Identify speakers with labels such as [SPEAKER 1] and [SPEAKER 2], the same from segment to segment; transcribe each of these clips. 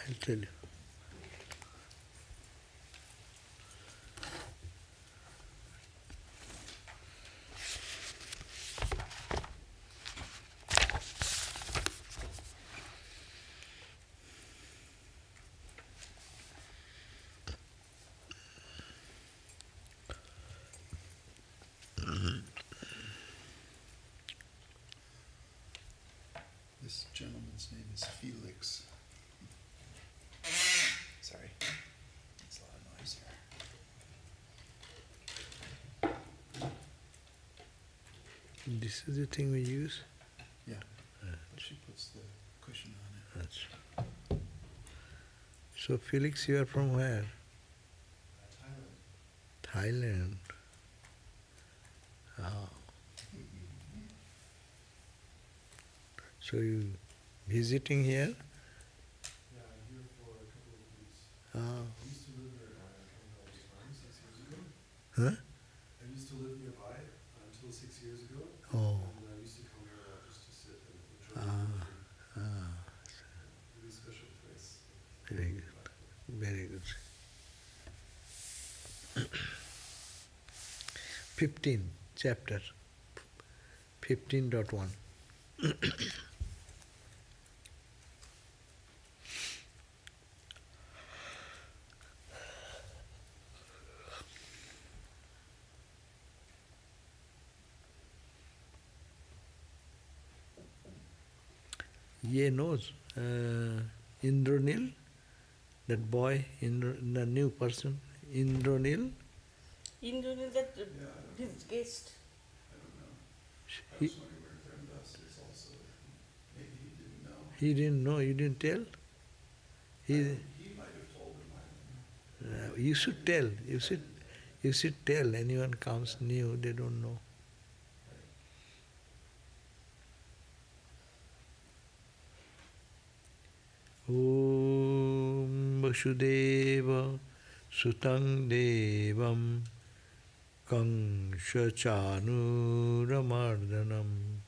[SPEAKER 1] I'll tell you.
[SPEAKER 2] This gentleman's name is Felix. Sorry, it's a lot of noise here.
[SPEAKER 1] This is the thing we use?
[SPEAKER 2] Yeah, she puts the cushion on it.
[SPEAKER 1] That's so Felix, you are from where? Thailand. Oh. So you visiting here?
[SPEAKER 3] Yeah, I'm here for a couple of weeks.
[SPEAKER 1] Oh.
[SPEAKER 3] I used to live nearby until 6 years ago.
[SPEAKER 1] Huh?
[SPEAKER 3] I used to live nearby until 6 years ago.
[SPEAKER 1] Oh.
[SPEAKER 3] And I used to come here a lot just to sit and enjoy the
[SPEAKER 1] Ah.
[SPEAKER 3] really special place.
[SPEAKER 1] Very good. Very good. 15 chapter 15.1. Ye knows Indranil, that boy, the new person, Indranil.
[SPEAKER 4] Indranil, that his guest.
[SPEAKER 2] I don't know.
[SPEAKER 1] He,
[SPEAKER 2] Swami Sarvadevananda is also, maybe he didn't know.
[SPEAKER 1] he didn't know, you didn't tell? He
[SPEAKER 2] might have told him, I don't know.
[SPEAKER 1] you should tell. You should tell. Anyone comes new, they don't know. Om Vasudeva Sutang Devam Kangsha Chanuramardanam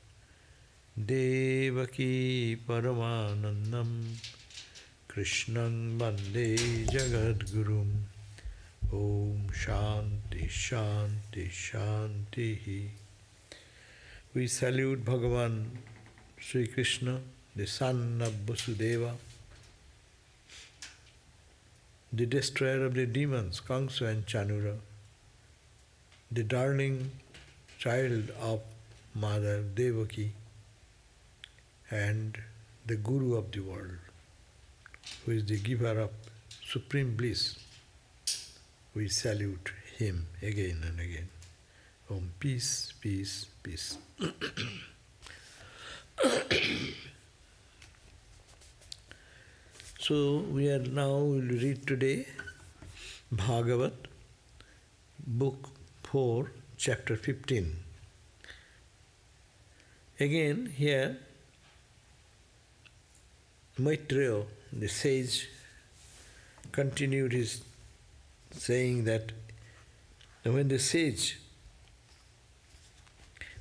[SPEAKER 1] Devaki Paramanandam Krishnang Bande Jagadgurum Om Shanti Shanti Shanti. We salute Bhagavan Sri Krishna, the son of Vasudeva, the destroyer of the demons, Kamsa and Chanura, the darling child of Mother Devaki, and the Guru of the world, who is the giver of supreme bliss. We salute him again and again. Om, peace, peace, peace. So we will read today Bhagavat, book 4, chapter 15. Again here, Maitreya, the sage, continued his saying that when the sage,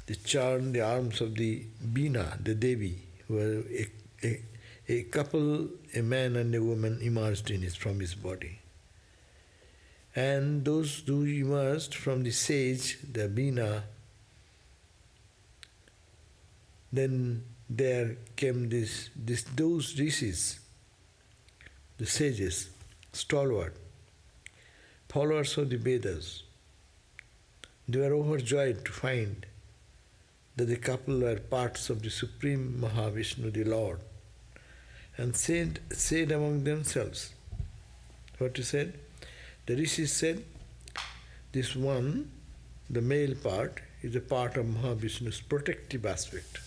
[SPEAKER 1] they charmed the arms of the Bina, the Devi, who were a couple, a man and a woman, emerged from his body. And those who emerged from the sage, the Bina, then there came those rishis, the sages, stalwart, followers of the Vedas. They were overjoyed to find that the couple were parts of the Supreme Mahavishnu, the Lord, and said among themselves, what he said? The rishis said, this one, the male part, is a part of Mahavishnu's protective aspect.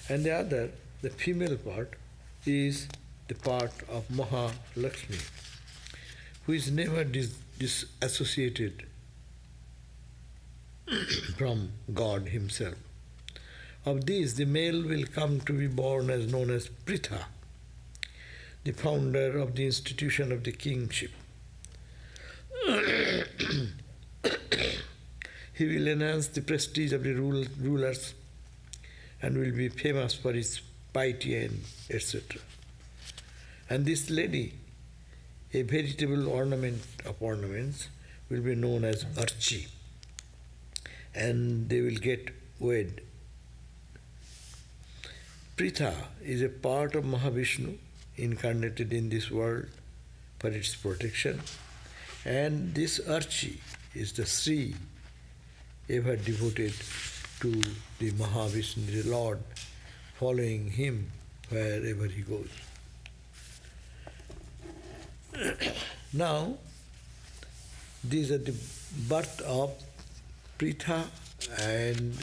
[SPEAKER 1] And the other, the female part, is the part of Mahalakshmi, who is never disassociated from God himself. Of these, the male will come to be born as known as Pritha, the founder of the institution of the kingship. He will enhance the prestige of the rulers and will be famous for his piety and etc. And this lady, a veritable ornament of ornaments, will be known as Archi. And they will get wed. Pritha is a part of Mahavishnu incarnated in this world for its protection. And this Archi is the Sri ever devoted to the Mahavishnu, the Lord, following him wherever he goes. Now, these are the birth of Pritha and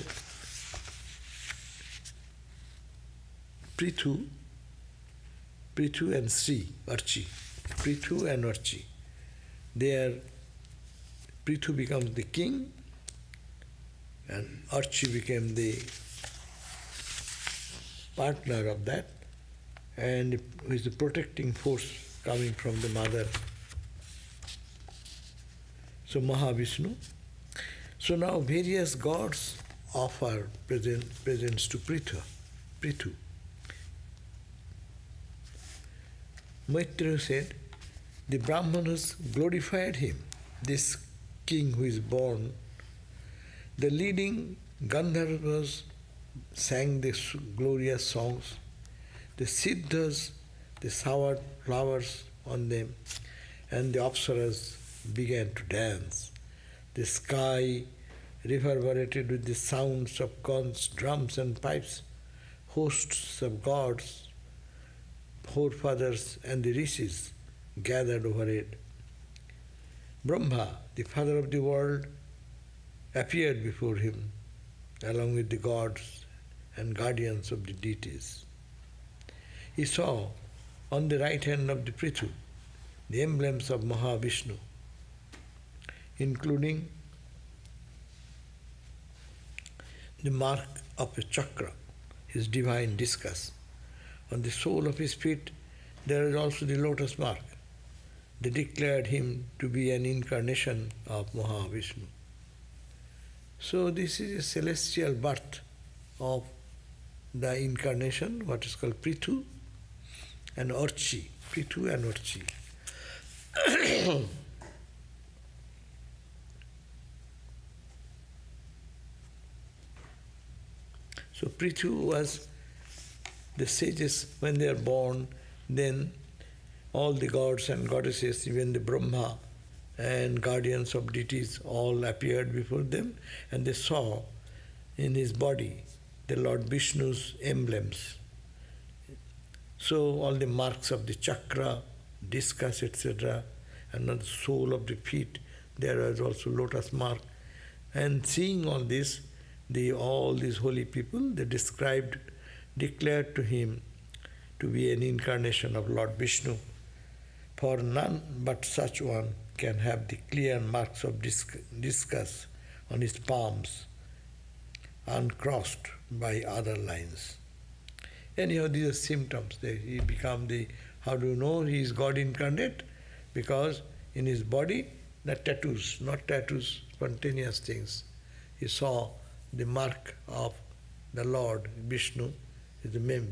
[SPEAKER 1] Prithu and Sri, Archi. Prithu and Archi. Prithu becomes the king and Archi became the partner of that, and who is the protecting force coming from the mother. So Mahavishnu. So now various gods offer presents to Prithu. Maitreya said, the Brahmanas glorified him, this king who is born. The leading Gandharvas sang the glorious songs. The Siddhas, they showered flowers on them, and the Apsaras began to dance. The sky reverberated with the sounds of conchs, drums and pipes. Hosts of gods, forefathers and the rishis gathered over it. Brahma, the father of the world, appeared before him, along with the gods and guardians of the deities. He saw on the right hand of the Prithu the emblems of Mahavishnu, including the mark of a chakra, his divine discus. On the sole of his feet there is also the lotus mark. They declared him to be an incarnation of Mahavishnu. So this is a celestial birth of the incarnation, what is called Prithu and Archi. Prithu and Archi. So Prithu was the sages, when they are born, then all the gods and goddesses, even the Brahma and guardians of deities, all appeared before them, and they saw in his body the Lord Vishnu's emblems. So all the marks of the chakra, discus, etc., and on the sole of the feet there was also lotus mark. And seeing all this, all these holy people, they declared to him to be an incarnation of Lord Vishnu. For none but such one can have the clear marks of discus on his palms, uncrossed by other lines. Anyhow, these are symptoms. He become how do you know he is God incarnate? Because in his body, the tattoos, not tattoos, spontaneous things. He saw the mark of the Lord Vishnu, the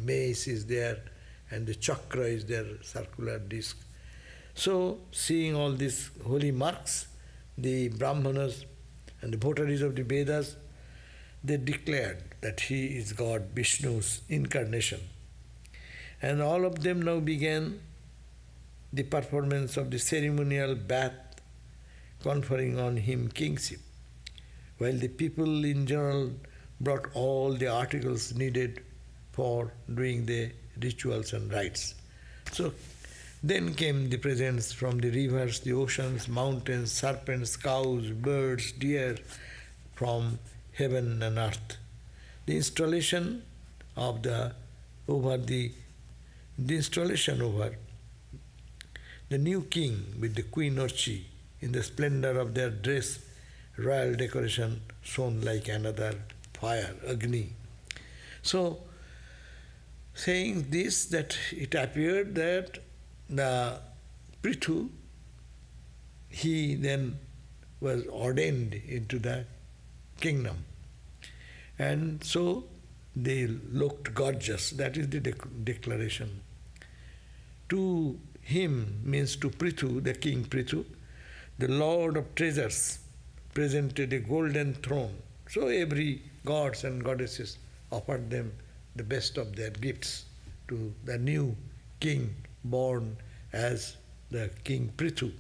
[SPEAKER 1] mace is there, and the chakra is there, circular disc. So, seeing all these holy marks, the Brahmanas and the votaries of the Vedas, they declared that he is God Vishnu's incarnation. And all of them now began the performance of the ceremonial bath, conferring on him kingship, while the people in general brought all the articles needed for doing the rituals and rites. So then came the presents from the rivers, the oceans, mountains, serpents, cows, birds, deer, from heaven and earth. The installation over the new king with the Queen Archi in the splendor of their dress, royal decoration shone like another fire, Agni. So, saying this, that it appeared that the Prithu, he then was ordained into the kingdom. And so they looked gorgeous. That is the declaration. To him, means to Prithu, the king Prithu, the Lord of treasures presented a golden throne. So every gods and goddesses offered them the best of their gifts to the new king born as the king Prithu.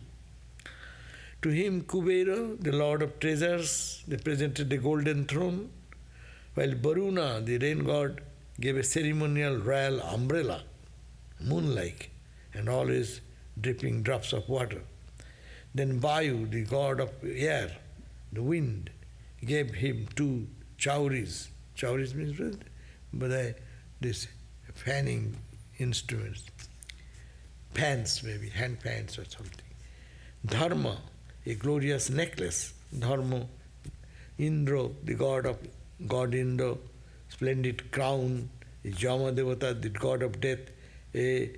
[SPEAKER 1] To him, Kubera, the Lord of treasures, they presented the golden throne, while Varuna, the rain god, gave a ceremonial royal umbrella, moon-like, and always dripping drops of water. Then Vayu, the god of air, the wind, gave him 2 chauris. Chauris means this fanning instruments, fans maybe, hand fans or something. Dharma, a glorious necklace. Dharma, Indra, the god Indra, splendid crown. Yama Devata, the god of death, a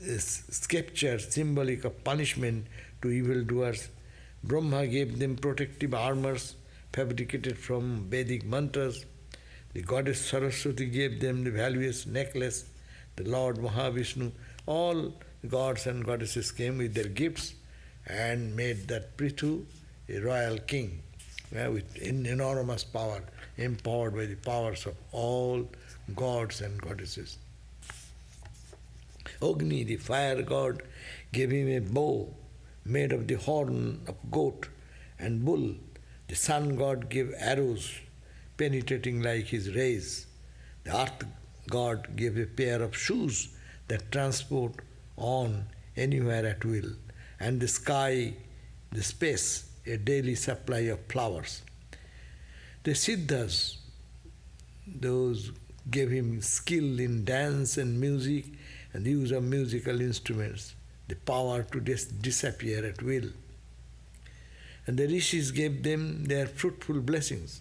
[SPEAKER 1] sceptre symbolic of punishment to evildoers. Brahma gave them protective armors fabricated from Vedic mantras. The goddess Saraswati gave them the valuous necklace. The Lord Mahavishnu, all the gods and goddesses came with their gifts and made that Prithu a royal king with enormous power, empowered by the powers of all gods and goddesses. Agni, the fire god, gave him a bow made of the horn of goat and bull. The sun god gave arrows penetrating like his rays. The earth god gave a pair of shoes that transport on anywhere at will. And the sky, the space, a daily supply of flowers. The Siddhas, those gave him skill in dance and music and the use of musical instruments, the power to disappear at will. And the Rishis gave them their fruitful blessings.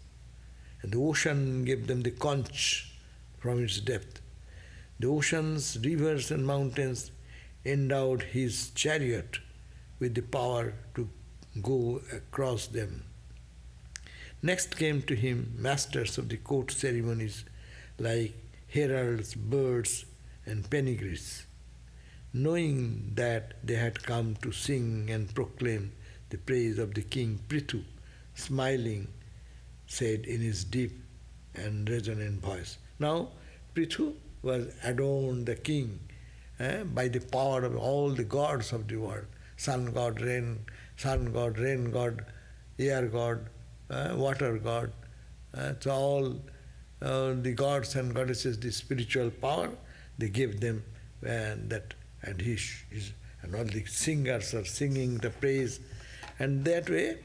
[SPEAKER 1] And the ocean gave them the conch from its depth. The oceans, rivers and mountains endowed his chariot with the power to go across them. Next came to him masters of the court ceremonies like heralds, birds and penegrists. Knowing that they had come to sing and proclaim the praise of the king Prithu, smiling, said in his deep and resonant voice. Now Prithu was adorned the king by the power of all the gods of the world. Sun god, rain god, air god, water god. So all the gods and goddesses, the spiritual power, they gave them and all the singers are singing the praise. And that way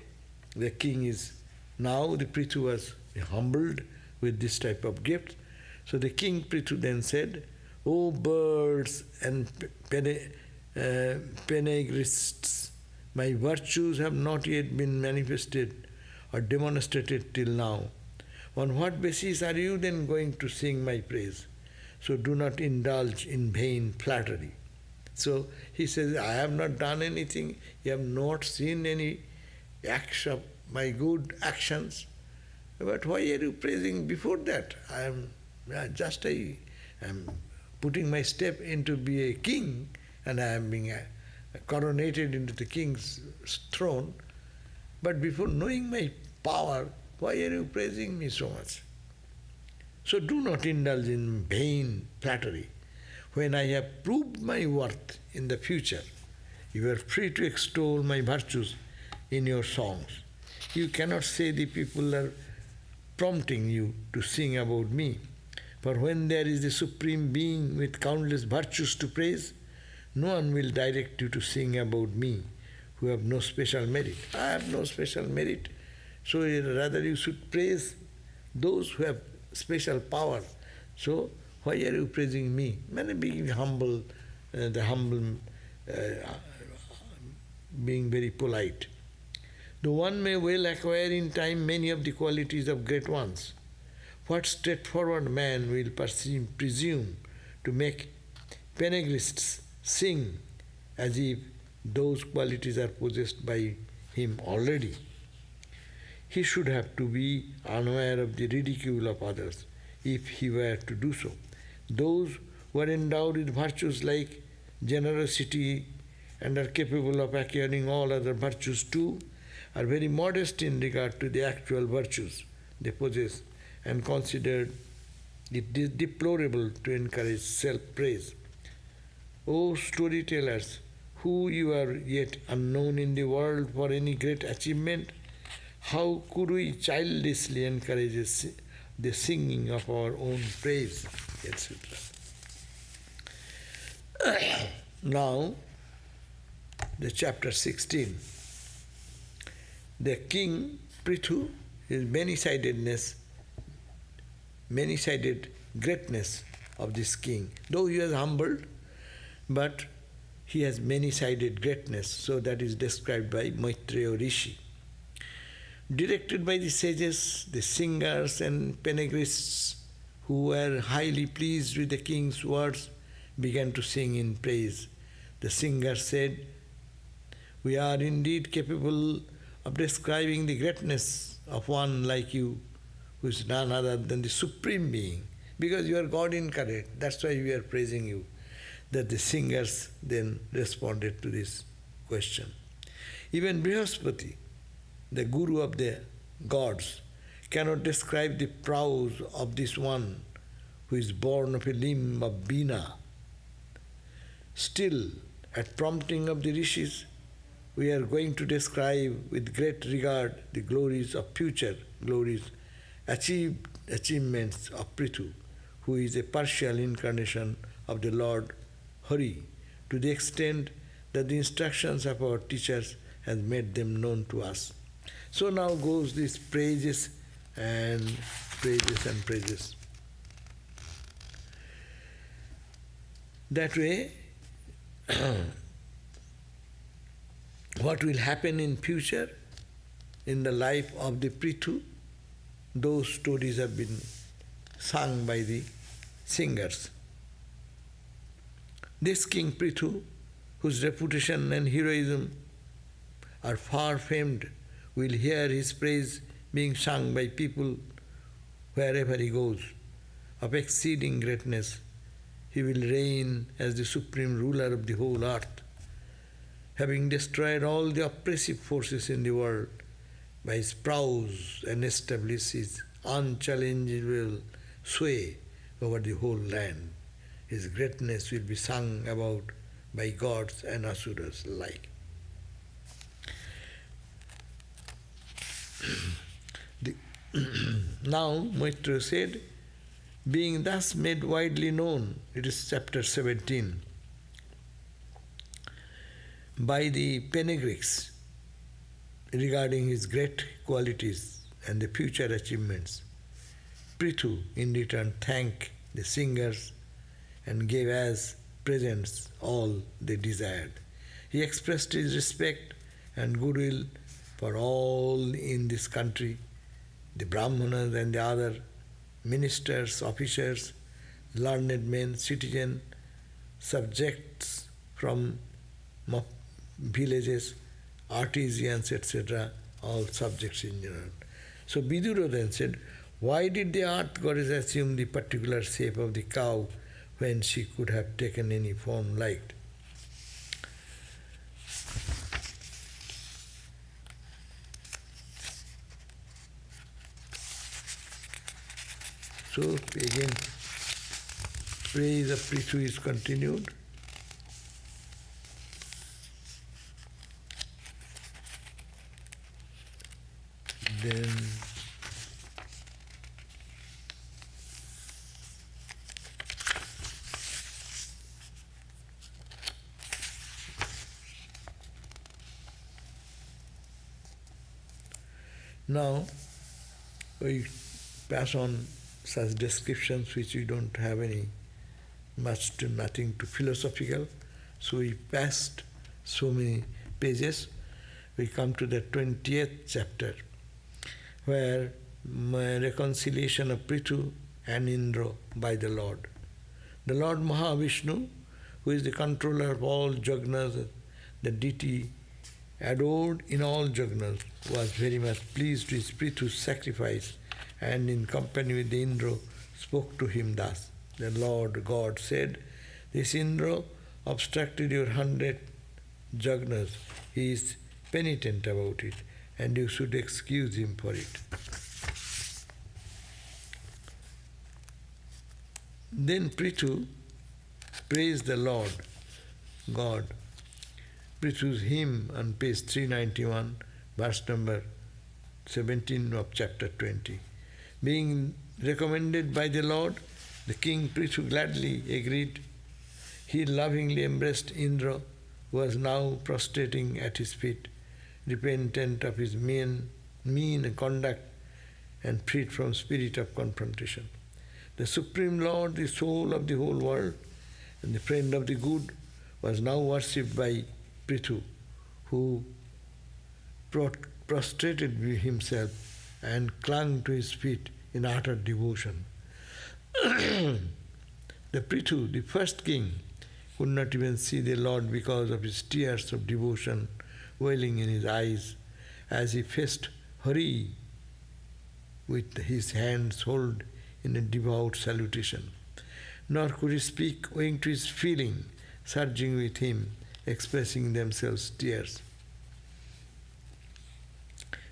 [SPEAKER 1] the king is, now the Prithu was humbled with this type of gift. So the king Prithu then said, O birds and penegrists, my virtues have not yet been manifested or demonstrated till now. On what basis are you then going to sing my praise? So do not indulge in vain flattery. So he says, I have not done anything, you have not seen any acts of my good actions, but why are you praising before that? I am putting my step into be a king, and I am being coronated into the king's throne, but before knowing my power, why are you praising me so much? So do not indulge in vain flattery. When I have proved my worth in the future, you are free to extol my virtues in your songs. You cannot say the people are prompting you to sing about me. For when there is the Supreme Being with countless virtues to praise, no one will direct you to sing about me, who have no special merit. I have no special merit, so rather you should praise those who have special power. So why are you praising me? Many being humble, being very polite. Though one may well acquire in time many of the qualities of great ones, what straightforward man will presume to make penegrists sing as if those qualities are possessed by him already? He should have to be unaware of the ridicule of others if he were to do so. Those who are endowed with virtues like generosity, and are capable of acquiring all other virtues too, are very modest in regard to the actual virtues they possess, and consider it deplorable to encourage self-praise. O storytellers, who you are yet unknown in the world for any great achievement, how could we childishly encourage the singing of our own praise, etc. Now, the chapter 16. The king Prithu, his many-sided greatness of this king, though he was humbled, but he has many-sided greatness, so that is described by Maitreya Rishi. Directed by the sages, the singers and panegyrists, who were highly pleased with the king's words, began to sing in praise. The singer said, "We are indeed capable of describing the greatness of one like you, who is none other than the Supreme Being, because you are God incarnate, that's why we are praising you." That the singers then responded to this question. Even Brihaspati, the guru of the gods, cannot describe the prowess of this one who is born of a limb of Bina. Still, at prompting of the rishis, we are going to describe with great regard the glories of future glories, achievements of Prithu, who is a partial incarnation of the Lord Hari, to the extent that the instructions of our teachers has made them known to us. So now goes these praises and praises and praises. That way, what will happen in future in the life of the Prithu, those stories have been sung by the singers. This King Prithu, whose reputation and heroism are far famed, will hear his praise being sung by people wherever he goes. Of exceeding greatness, he will reign as the supreme ruler of the whole earth, having destroyed all the oppressive forces in the world by his prowess and established his unchallengeable sway over the whole land. His greatness will be sung about by gods and asuras alike. Now, Maitreya said, being thus made widely known, it is chapter 17, by the panegyrics regarding his great qualities and the future achievements, Prithu in return thanked the singers and gave as presents all they desired. He expressed his respect and goodwill for all in this country, the Brahmanas and the other ministers, officers, learned men, citizens, subjects from villages, artisans, etc., all subjects in general. So Vidura then said, why did the earth goddess assume the particular shape of the cow when she could have taken any form liked? So again, praise of Prithu is continued. Then now we pass on such descriptions which we don't have any much to nothing to philosophical. So we passed so many pages. We come to the 20th chapter, where reconciliation of Prithu and Indra by the Lord. The Lord Mahavishnu, who is the controller of all jagnas, the deity adored in all jagnas, was very much pleased with Prithu's sacrifice, and in company with the Indra spoke to him thus. The Lord God said, this Indra, obstructed your 100 jagnas. He is penitent about it, and you should excuse him for it. Then Prithu praised the Lord, God. Prithu's hymn on page 391, verse number 17 of chapter 20. Being recommended by the Lord, the king Prithu gladly agreed. He lovingly embraced Indra, who was now prostrating at his feet, repentant of his mean conduct and freed from spirit of confrontation. The Supreme Lord, the soul of the whole world, and the friend of the good, was now worshipped by Prithu, who prostrated himself and clung to his feet in utter devotion. The Prithu, the first king, could not even see the Lord because of his tears of devotion welling in his eyes as he faced Hari with his hands held in a devout salutation. Nor could he speak owing to his feeling surging with him, expressing themselves tears.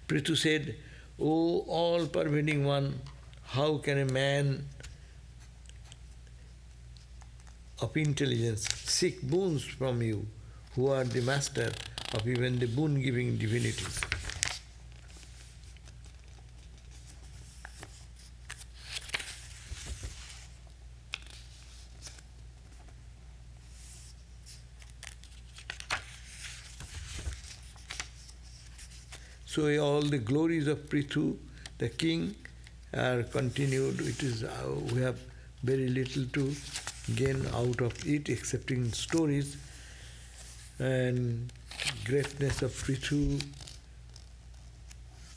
[SPEAKER 1] Prithu said, O all-pervading one, how can a man of intelligence seek boons from you, who are the master of even the boon-giving divinities? So all the glories of Prithu, the king, are continued. It is we have very little to gain out of it, excepting stories and greatness of Prithu.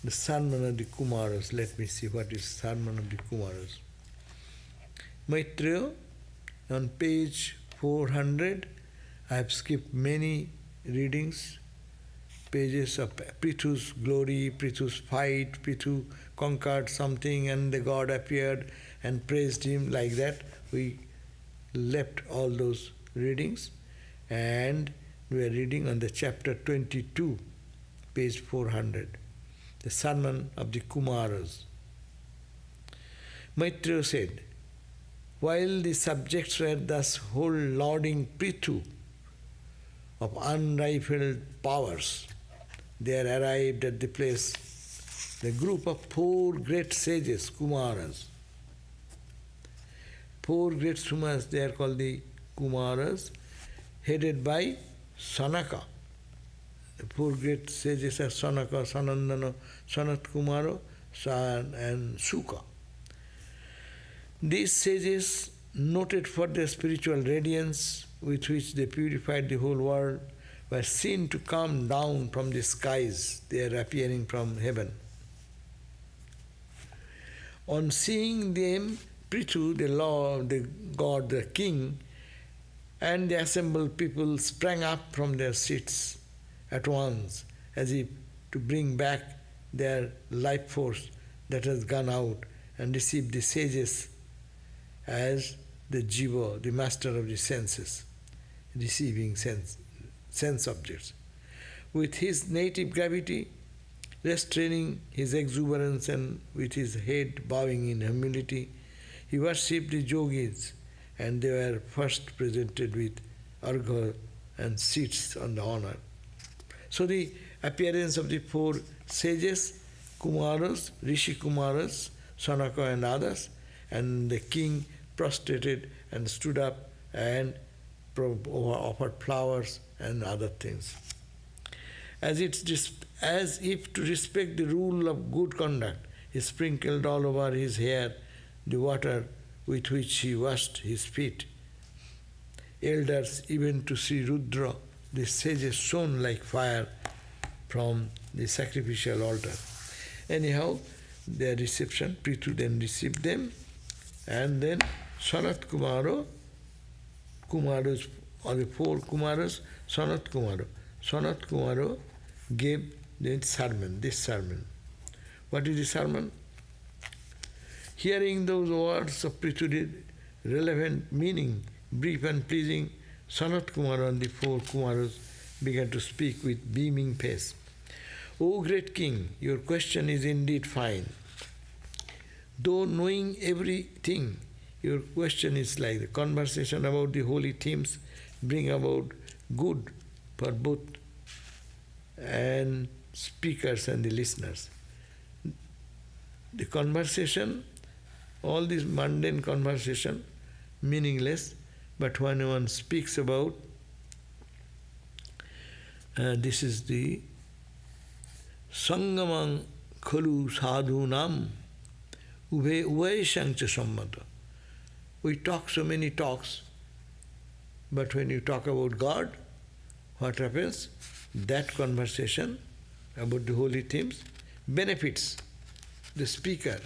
[SPEAKER 1] The sermon of the Kumaras. Let me see what is sermon of the Kumaras. Maitreya, on page 400, I have skipped many readings. Pages of Prithu's glory, Prithu's fight, Prithu conquered something and the god appeared and praised him, like that. We left all those readings and we are reading on the chapter 22, page 400, the sermon of the Kumaras. Maitreya said, while the subjects were thus whole lauding Prithu of unrivalled powers, there arrived at the place the group of 4 great sages, Kumaras. 4 great Kumaras, they are called the Kumaras, headed by Sanaka. The 4 great sages are Sanaka, Sanandana, Sanat Kumara, and Suka. These sages, noted for their spiritual radiance with which they purified the whole world, were seen to come down from the skies. They are appearing from heaven. On seeing them, Prithu, the Lord, the God, the king, and the assembled people sprang up from their seats at once, as if to bring back their life force that has gone out, and receive the sages as the jiva, the master of the senses, receiving sense objects. With his native gravity, restraining his exuberance, and with his head bowing in humility, he worshipped the yogis, and they were first presented with argha and seats on the honor. So the appearance of the 4 sages, Kumaras, Rishi Kumaras, Sanaka and others, and the king prostrated and stood up and offered flowers and other things. As if to respect the rule of good conduct, he sprinkled all over his hair the water with which he washed his feet. Elders, even to Sri Rudra, the sages shone like fire from the sacrificial altar. Anyhow, their reception, Prithu then received them, and then Sanat Kumara, Kumaras, or the 4 Kumaras, Sanat Kumara gave this sermon. What is the sermon? Hearing those words of Prithu, relevant meaning, brief and pleasing, Sanat Kumara and the four Kumaras began to speak with beaming face. O great king, your question is indeed fine. Though knowing everything, your question is like the conversation about the holy themes bring about good for both and speakers and the listeners. The conversation, all this mundane conversation, meaningless, but when one speaks about, this is the Sangamang Khulu Sadhunam Ube Shancha Sammata. We talk so many talks, but when you talk about God, what happens? That conversation about the holy themes benefits the speaker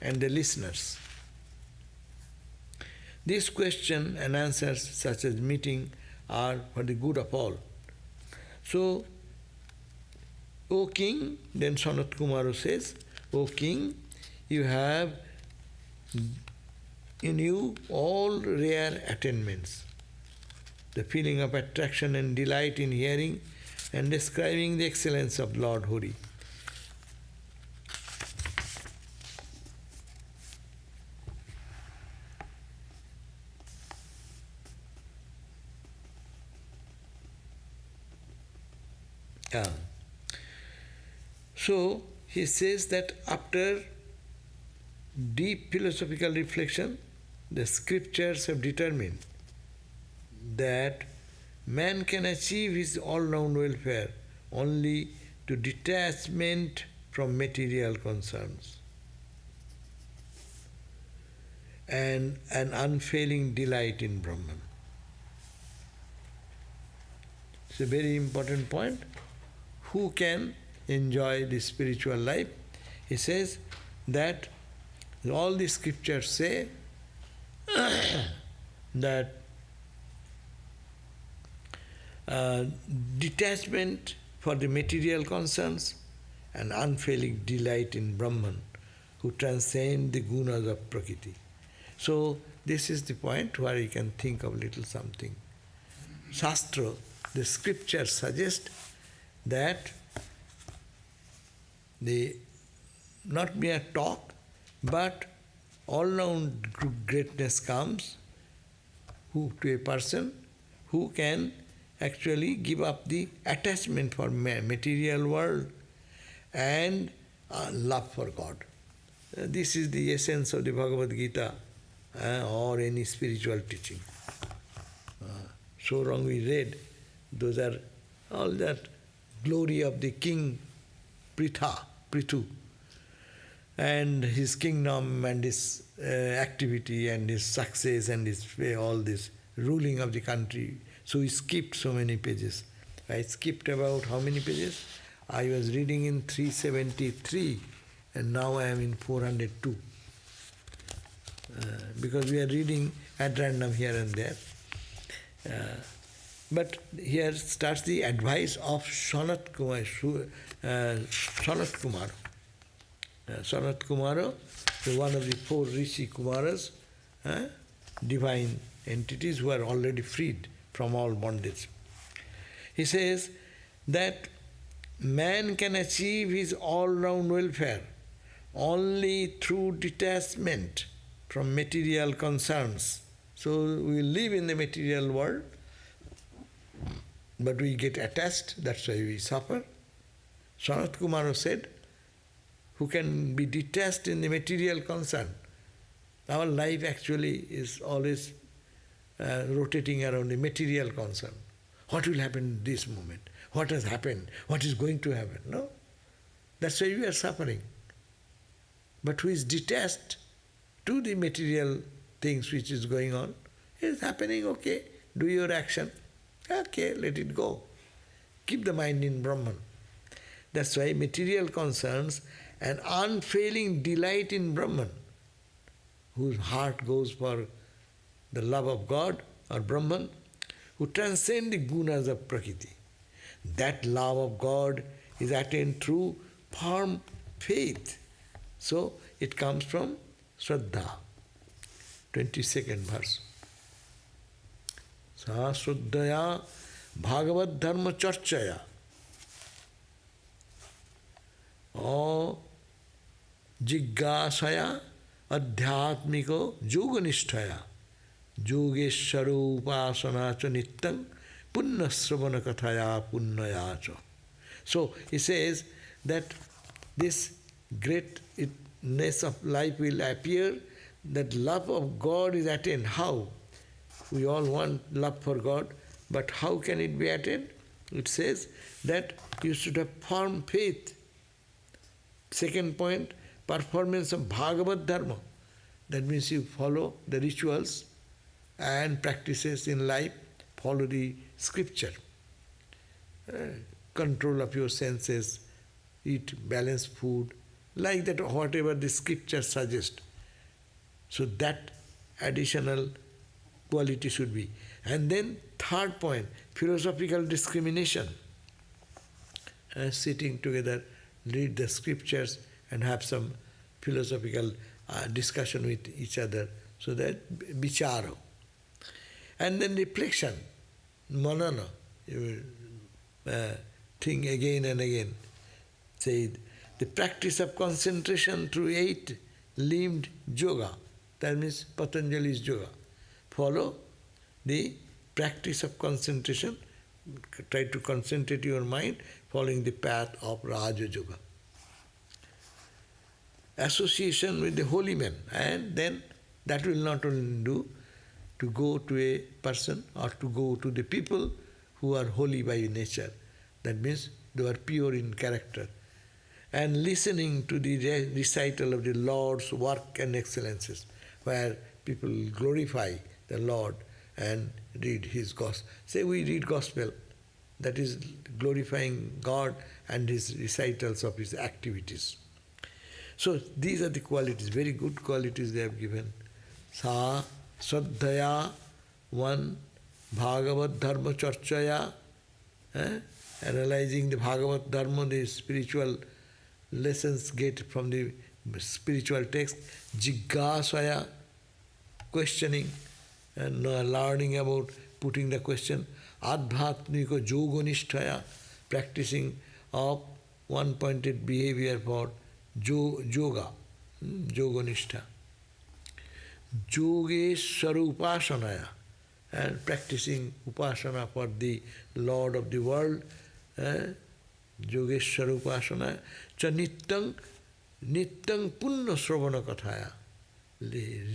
[SPEAKER 1] and the listeners. These questions and answers, such as meeting, are for the good of all. So, O king, then Sanat Kumara says, O king, you have in you all rare attainments. The feeling of attraction and delight in hearing and describing the excellence of Lord Hari. So, he says that after deep philosophical reflection, the scriptures have determined that man can achieve his all-round welfare only to detachment from material concerns and an unfailing delight in Brahman. It's a very important point. Who can enjoy the spiritual life? He says that all the scriptures say that detachment for the material concerns and unfailing delight in Brahman, who transcend the gunas of Prakriti. So this is the point where you can think of little something. Shastra, the scriptures suggest that the not mere talk, but all-round greatness comes to a person who can actually give up the attachment for material world and love for God. This is the essence of the Bhagavad Gita or any spiritual teaching. So wrong we read, those are all that glory of the king Prithu, and his kingdom and his activity and his success and his all this ruling of the country. So he skipped so many pages. I skipped about how many pages? I was reading in 373 and now I am in 402. Because we are reading at random here and there. But here starts the advice of Sanat Kumara. Sanat Kumara, one of the four Rishi Kumaras, divine entities who are already freed from all bondage. He says that man can achieve his all-round welfare only through detachment from material concerns. So we live in the material world, but we get attached, that's why we suffer. Sanat Kumara said, who can be detached in the material concern. Our life actually is always rotating around the material concern. What will happen in this moment? What has happened? What is going to happen? No? That's why we are suffering. But who is detached to the material things which is going on, it is happening, okay, do your action. Okay, let it go. Keep the mind in Brahman. That's why material concerns and unfailing delight in Brahman, whose heart goes for the love of God or Brahman, who transcend the gunas of Prakriti. That love of God is attained through firm faith. So it comes from Shraddha, 22nd verse. Sa Shuddhaya Bhagavad Dharma Charchaya. O Jiggasaya Adhyatmiko Yoganisthaya Yogeshwaro Upasana cha Nityam Punna Sravana Kathaya Punnaya cha. So he says that this greatness of life will appear, that love of God is attained. How? We all want love for God, but how can it be attained? It says that you should have firm faith. Second point, performance of Bhagavad Dharma. That means you follow the rituals and practices in life, follow the scripture. Control of your senses, eat balanced food, like that, whatever the scripture suggests. So that additional quality should be. And then third point, philosophical discrimination. Sitting together, read the scriptures and have some philosophical discussion with each other, so that vicharo. And then reflection, manana, you think again and again. Say, the practice of concentration through 8-limbed yoga, that means Patanjali's yoga. Follow the practice of concentration, try to concentrate your mind following the path of Raja Yoga. Association with the holy men, and then that will not only do to go to a person or to go to the people who are holy by nature. That means they are pure in character. And listening to the recital of the Lord's work and excellences, where people glorify the Lord and read His gospel. Say we read gospel, that is glorifying God and His recitals of His activities. So these are the qualities, very good qualities they have given. Sa Swadhyaya, 1, Bhagavad Dharma Charchaya, analyzing the Bhagavad Dharma, the spiritual lessons get from the spiritual text. Jiggasaya, questioning and learning about putting the question. Adhyatmiko Yoganisthaya, practicing of one-pointed behavior for yoga, yoganistha. Yogeshwara Upasanaya, and practicing upasana for the Lord of the world. Yogeshwara Upasanaya. Cha Nityam Punna Sravana Kathaya.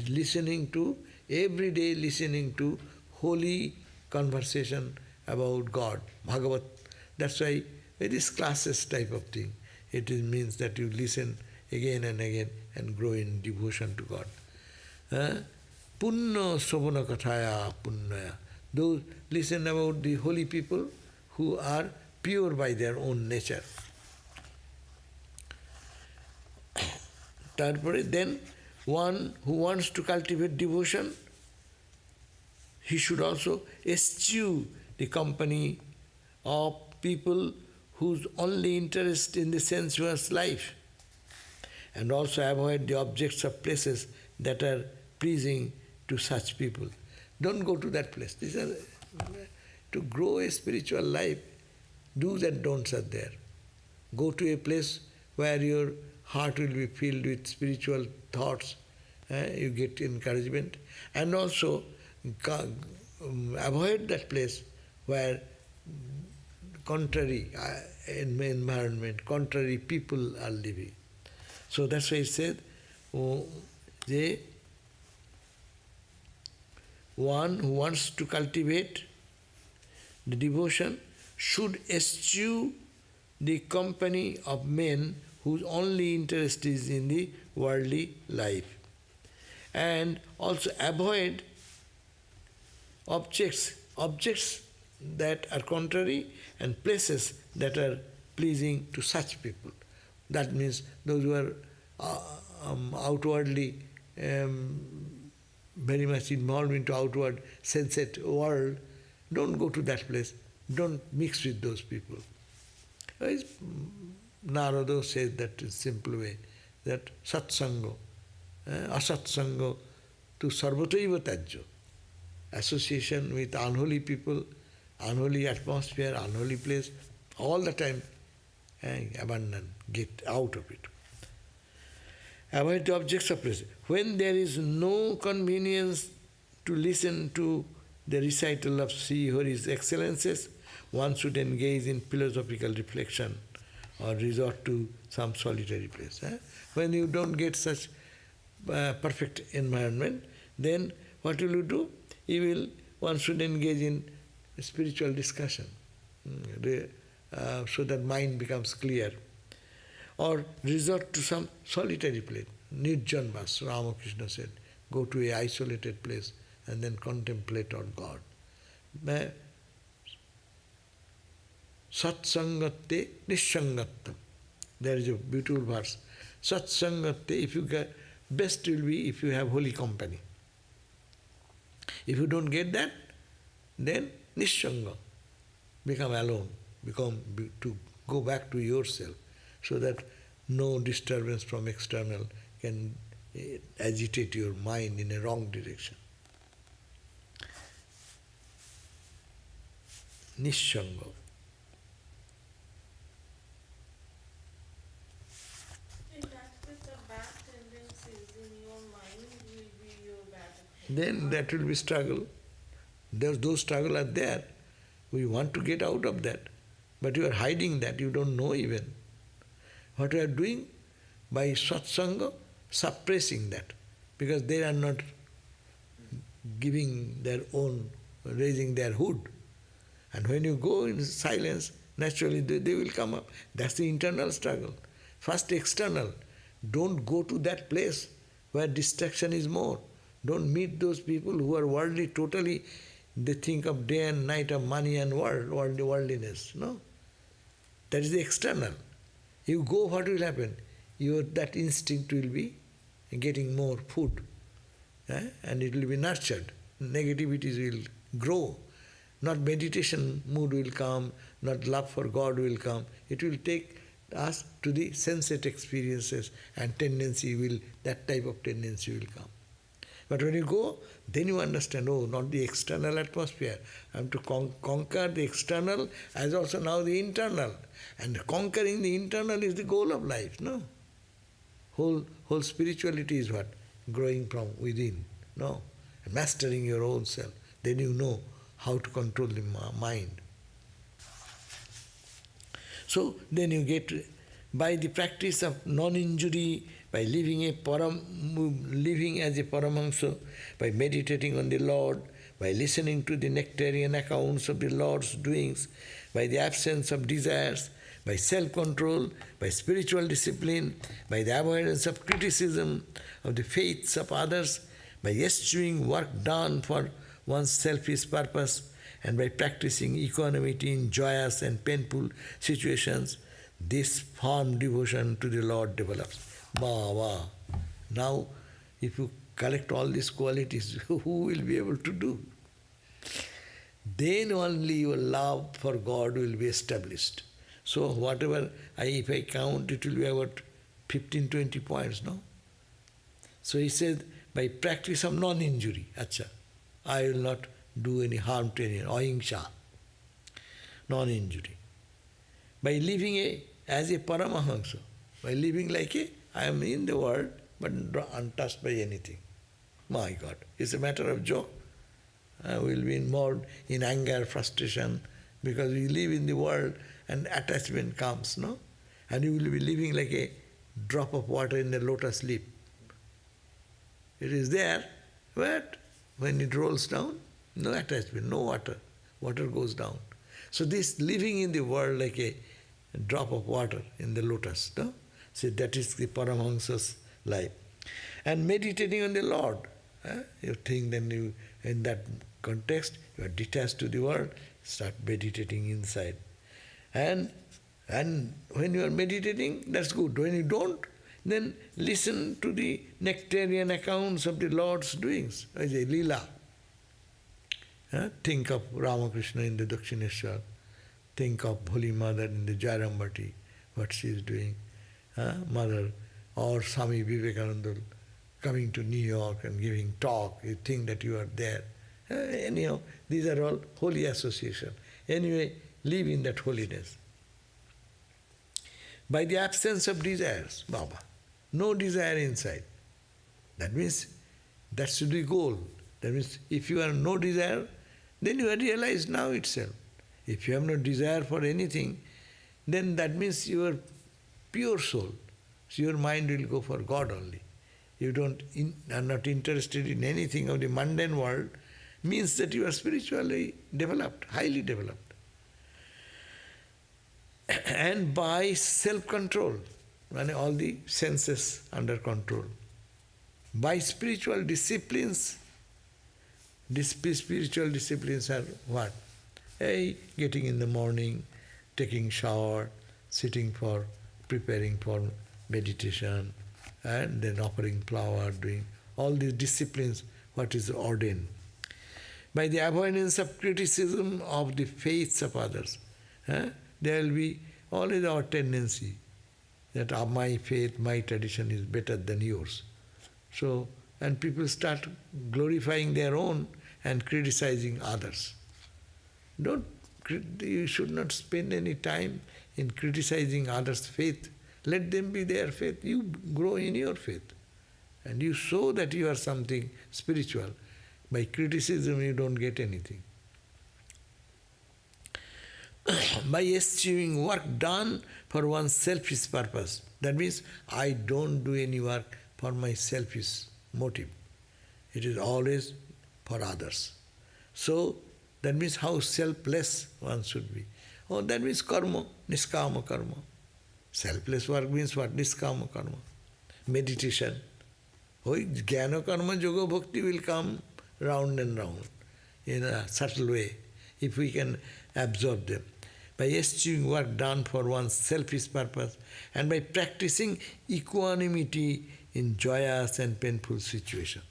[SPEAKER 1] Listening to, every day listening to holy conversation about God, Bhagavat. That's why it is classes type of thing. It means that you listen again and again and grow in devotion to God. Punna Sravana Kathaya Punnaya. Those listen about the holy people who are pure by their own nature. Then one who wants to cultivate devotion, he should also eschew the company of people whose only interest in the sensuous life, and also avoid the objects of places that are pleasing to such people. Don't go to that place. These are, to grow a spiritual life, do's and don'ts are there. Go to a place where your heart will be filled with spiritual thoughts, you get encouragement, and also avoid that place where contrary environment, contrary people are living. So that's why it said, one who wants to cultivate the devotion should eschew the company of men whose only interest is in the worldly life, and also avoid objects that are contrary and places that are pleasing to such people. That means those who are outwardly very much involved into outward sensate world, don't go to that place. Don't mix with those people. Narada says that in a simple way, that satsango, asatsango tu sarvataiva tajjo. association with unholy people, unholy atmosphere, unholy place, all the time, abandon, get out of it. Avoid the objects of pleasure. When there is no convenience to listen to the recital of Sri Hari's excellences, one should engage in philosophical reflection or resort to some solitary place. When you don't get such perfect environment, then what will you do? One should engage in spiritual discussion so that mind becomes clear. Or resort to some solitary place. Nirjanvas, Ramakrishna said, go to an isolated place and then contemplate on God. Satsangatte nishangattam. There is a beautiful verse. Satsangatte, if you get, best will be if you have holy company. If you don't get that, then nishanga, become alone, to go back to yourself, so that no disturbance from external can agitate your mind in a wrong direction. Nishanga.
[SPEAKER 4] In that case, the bad tendencies in your mind will be your bad.
[SPEAKER 1] Then that will be struggle. Those struggles are there. We want to get out of that. But you are hiding that, you don't know even. What you are doing? By satsanga, suppressing that. Because they are not giving their own, raising their hood. And when you go in silence, naturally they will come up. That's the internal struggle. First external. Don't go to that place where distraction is more. Don't meet those people who are worldly, totally. They think of day and night of money and worldliness. No? That is the external. You go, what will happen? That instinct will be getting more food. And it will be nurtured. Negativities will grow. Not meditation mood will come, not love for God will come. It will take us to the sensate experiences, and that type of tendency will come. But when you go, then you understand, not the external atmosphere. I am to conquer the external as also now the internal. And conquering the internal is the goal of life, no? Whole spirituality is what? Growing from within, no? Mastering your own self. Then you know how to control the mind. So then you get, by the practice of non-injury, by living as a Paramahansa, by meditating on the Lord, by listening to the nectarian accounts of the Lord's doings, by the absence of desires, by self-control, by spiritual discipline, by the avoidance of criticism of the faiths of others, by eschewing work done for one's selfish purpose, and by practicing equanimity in joyous and painful situations, this firm devotion to the Lord develops. Now, if you collect all these qualities, who will be able to do? Then only your love for God will be established. So whatever, if I count, it will be about 15, 20 points, no? So he said, by practice of non-injury, I will not do any harm to anyone, ahimsa, non-injury. By living as a Paramahansa, by living like I am in the world, but untouched by anything. My God, it's a matter of joke. We will be involved in anger, frustration, because we live in the world and attachment comes, no? And you will be living like a drop of water in the lotus leaf. It is there, but when it rolls down, no attachment, no water. Water goes down. So this living in the world like a drop of water in the lotus, no? So that is the Paramahansa's life. And meditating on the Lord. You think then you, in that context, you are detached to the world, start meditating inside. And when you are meditating, that's good. When you don't, then listen to the nectarian accounts of the Lord's doings, as a lila. Think of Ramakrishna in the Dakshineshwar. Think of Holy Mother in the Jairambati, what she is doing. Mother, or Swami Vivekananda coming to New York and giving talk. You think that you are there. Anyhow, these are all holy association. Anyway, live in that holiness. By the absence of desires, Baba. No desire inside. That means that should be goal. That means if you have no desire, then you have realized now itself. If you have no desire for anything, then that means you are pure soul. So your mind will go for God only. You are not interested in anything of the mundane world, means that you are spiritually developed, highly developed. And by self-control, all the senses under control. By spiritual disciplines, spiritual disciplines are what? Getting in the morning, taking shower, sitting for, preparing for meditation, and then offering flower, doing all these disciplines, what is ordained. By the avoidance of criticism of the faiths of others, there will be always our tendency that my faith, my tradition is better than yours. So, and people start glorifying their own and criticizing others. You should not spend any time in criticizing others' faith. Let them be their faith. You grow in your faith. And you show that you are something spiritual. By criticism you don't get anything. By eschewing work done for one's selfish purpose. That means I don't do any work for my selfish motive. It is always for others. So that means how selfless one should be. Oh, that means karma, niskama karma. Selfless work means what? Niskama karma. Meditation. Jnana karma, yoga bhakti will come round and round in a subtle way if we can absorb them. By eschewing work done for one's selfish purpose and by practicing equanimity in joyous and painful situation.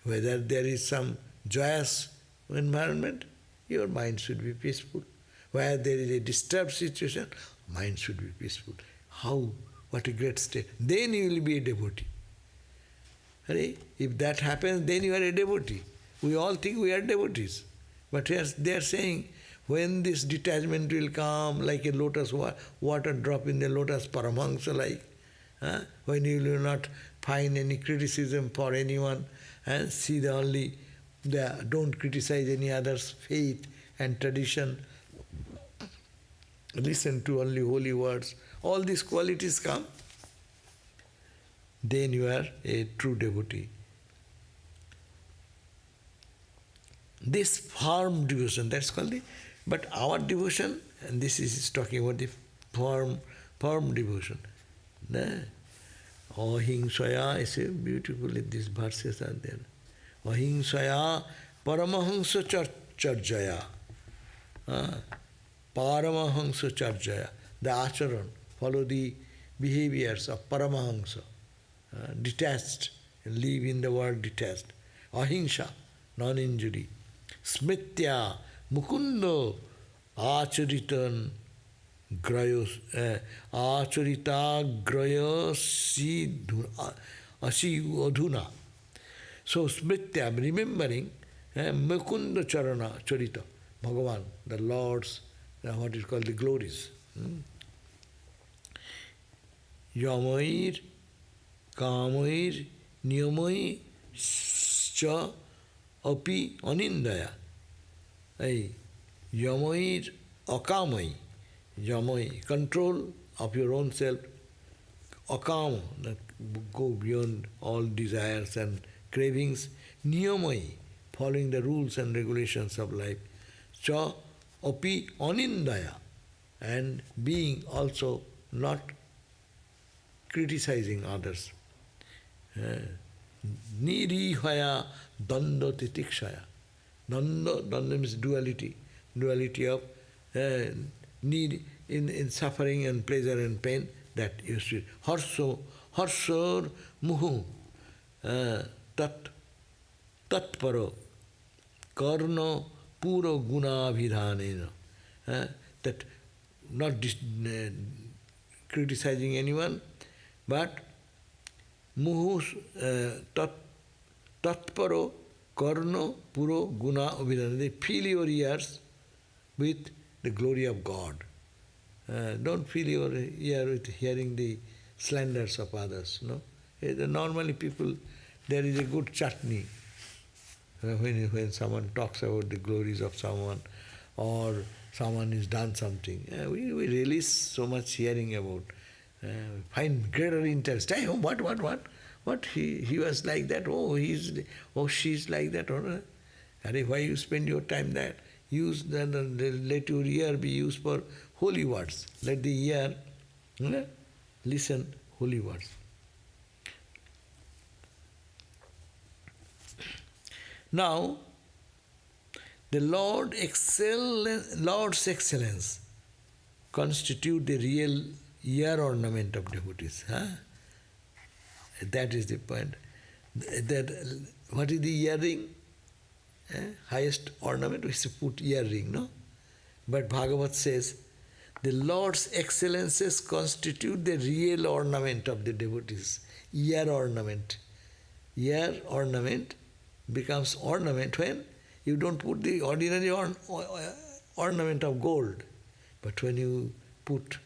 [SPEAKER 1] Whether there is some joyous environment, your mind should be peaceful. Where there is a disturbed situation, mind should be peaceful. How? What a great state. Then you will be a devotee. If that happens, then you are a devotee. We all think we are devotees. But they are saying, when this detachment will come like a lotus water drop in the lotus Paramahansa like, when you will not find any criticism for anyone, and see don't criticize any other's faith and tradition, listen to only holy words, all these qualities come, then you are a true devotee. This firm devotion, that's called but our devotion, and this is talking about the firm devotion. Ahingsaya, I say beautifully these verses are there. Ahingsaya paramahansa charjaya. Paramahansa charjaya. The acharan, follow the behaviors of paramahansa. Detached, live in the world detached. Ahimsa, non-injury. Smitya, mukundo, acharitan, grayos, acharita grayasi asi adhuna. So smitya, remembering, mukunda charana, charita, Bhagavan, the Lord's, what is called the glories. Yamair, Kamair, Niyamai, Cha, Api, Anindaya. Yamair, Akamai. Yamai, control of your own self. Akama, go beyond all desires and cravings. Niyamai, following the rules and regulations of life. Cha, Api, Anindaya. And being also not criticizing others. Nirihaya danda titikshaya. Danda means duality. Duality of need in suffering and pleasure and pain, that you see. Harsor muhu tatparo karna pura guna vidhanena. That not criticizing anyone, but muhu tatparo Karno puro guna abhinana. They fill your ears with the glory of God. Don't fill your ear with hearing the slanders of others. No, normally people, there is a good chutney when someone talks about the glories of someone or someone has done something. We release so much hearing about. Find greater interest. Hey, what? He was like that. She's like that. Why you spend your time there? Let your ear be used for holy words. Let the ear listen holy words. Now, the Lord's excellence constitute the real ear ornament of devotees. That is the point. What is the earring? Highest ornament, we should put earring, no? But Bhagavat says, the Lord's excellences constitute the real ornament of the devotees. Ear ornament. Ear ornament becomes ornament when you don't put the ordinary ornament of gold. But when you put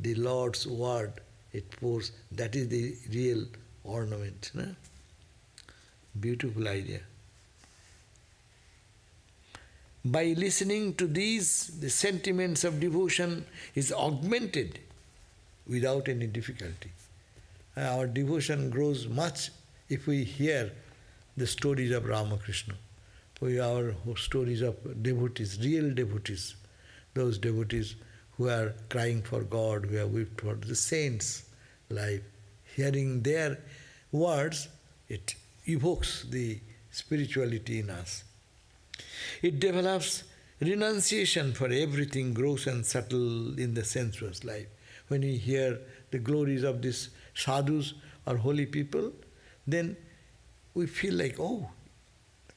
[SPEAKER 1] the Lord's word, it pours, that is the real ornament. No? Beautiful idea. By listening to these, the sentiments of devotion is augmented without any difficulty. Our devotion grows much if we hear the stories of Ramakrishna, our stories of devotees, real devotees, those devotees who are crying for God, who are wept for the saints' life. Hearing their words, it evokes the spirituality in us. It develops renunciation for everything gross and subtle in the sensuous life. When we hear the glories of these sadhus or holy people, then we feel like, oh,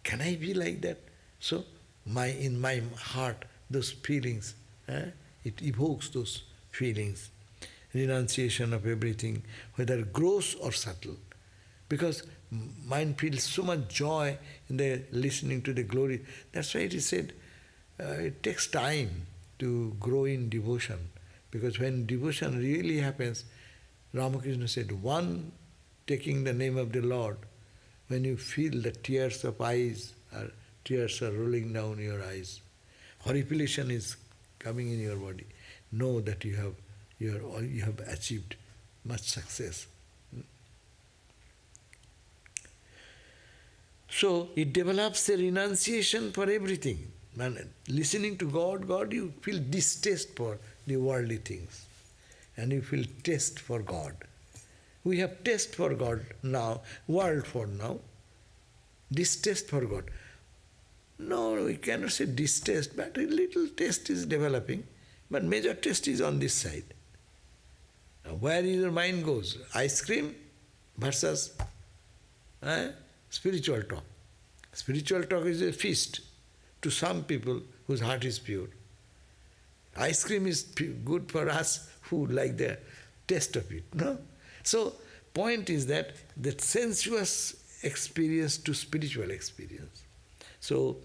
[SPEAKER 1] can I be like that? So in my heart, those feelings, it evokes those feelings. Renunciation of everything, whether gross or subtle. Because mind feels so much joy in the listening to the glory. That's why it is said, it takes time to grow in devotion. Because when devotion really happens, Ramakrishna said, one, taking the name of the Lord, when you feel the tears are rolling down your eyes, horripilation is coming in your body, know that you have achieved much success. So it develops a renunciation for everything. And listening to God, you feel distaste for the worldly things. And you feel taste for God. We have taste for God now, world for now. Distaste for God. No, we cannot say distaste, but a little taste is developing. But major taste is on this side. Now, where your mind goes? Ice cream versus spiritual talk. Spiritual talk is a feast to some people whose heart is pure. Ice cream is good for us who like the taste of it. No? So, point is that sensuous experience to spiritual experience. So,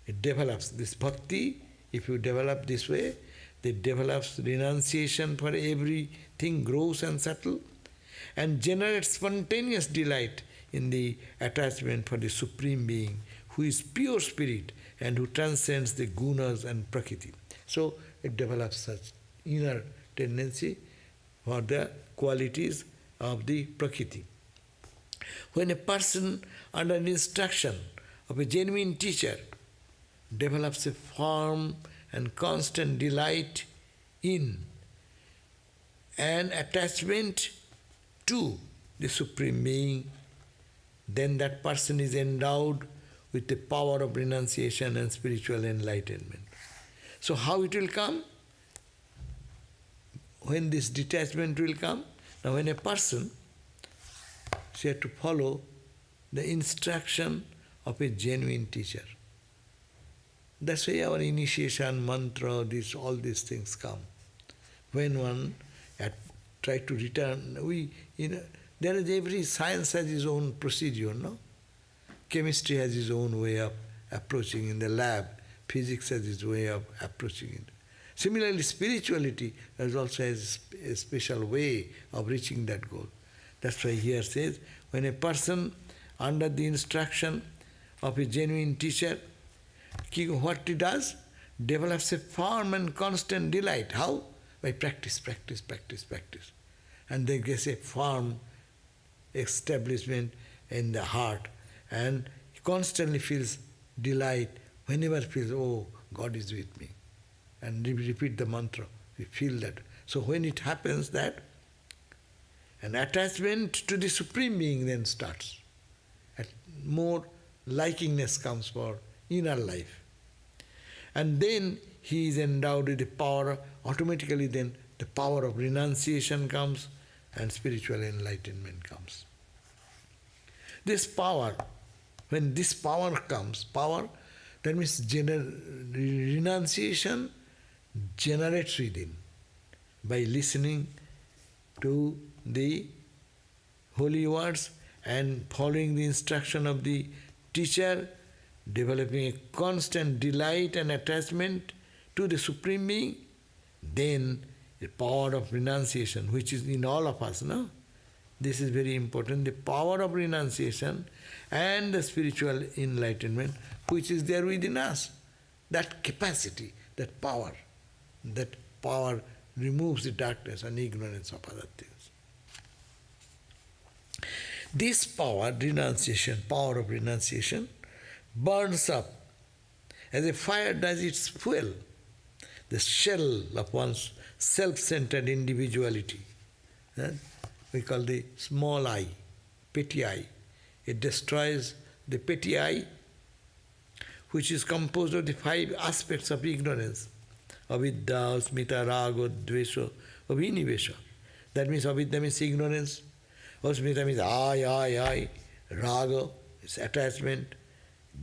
[SPEAKER 1] it develops this bhakti. If you develop this way, it develops renunciation for everything gross and subtle, and generates spontaneous delight in the attachment for the Supreme Being, who is pure spirit and who transcends the gunas and prakriti. So it develops such inner tendency for the qualities of the prakriti. When a person under the instruction of a genuine teacher develops a firm and constant delight in and attachment to the Supreme Being, then that person is endowed with the power of renunciation and spiritual enlightenment. So how it will come? When this detachment will come? Now when a person, she has to follow the instruction of a genuine teacher. That's why our initiation, mantra, all these things come. When one try to return, every science has its own procedure, no? chemistry has its own way of approaching in the lab, physics has its way of approaching it. Similarly, spirituality also has a special way of reaching that goal. That's why here says, when a person under the instruction of a genuine teacher, what he does? Develops a firm and constant delight. How? By practice. And then gets a firm establishment in the heart, and he constantly feels delight whenever he feels, oh, God is with me. And repeat the mantra, we feel that. So when it happens that, an attachment to the Supreme Being then starts. More likingness comes for inner life. And then he is endowed with the power, automatically then the power of renunciation comes and spiritual enlightenment comes. This power, when this power comes, that means renunciation generates within by listening to the holy words and following the instruction of the teacher, developing a constant delight and attachment to the Supreme Being, then the power of renunciation, which is in all of us, no? This is very important, the power of renunciation and the spiritual enlightenment, which is there within us. That capacity, that power removes the darkness and ignorance of other things. This power of renunciation, burns up as a fire does its fuel, the shell of one's self-centered individuality. We call the small I, petty I. It destroys the petty I, which is composed of the 5 aspects of ignorance. Avidya, asmita, raga, dvesha, abhinivesha. That means avidya means ignorance, asmita means I, raga is attachment,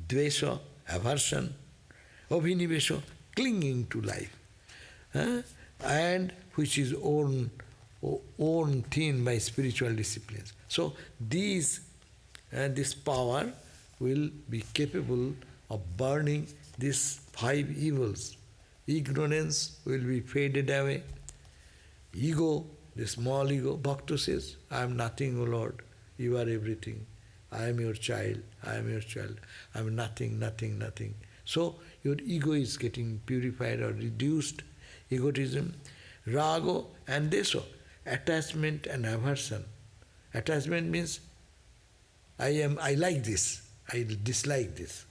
[SPEAKER 1] dvesha, aversion, abhinivesha, clinging to life, and which is owned thin by spiritual disciplines. So this power will be capable of burning these 5 evils. Ignorance will be faded away. Ego, the small ego, Bhakta says, I am nothing, O Lord, you are everything. I am your child, I am nothing. So your ego is getting purified or reduced, egotism. Raga and desha, attachment and aversion. Attachment means I like this, I dislike this.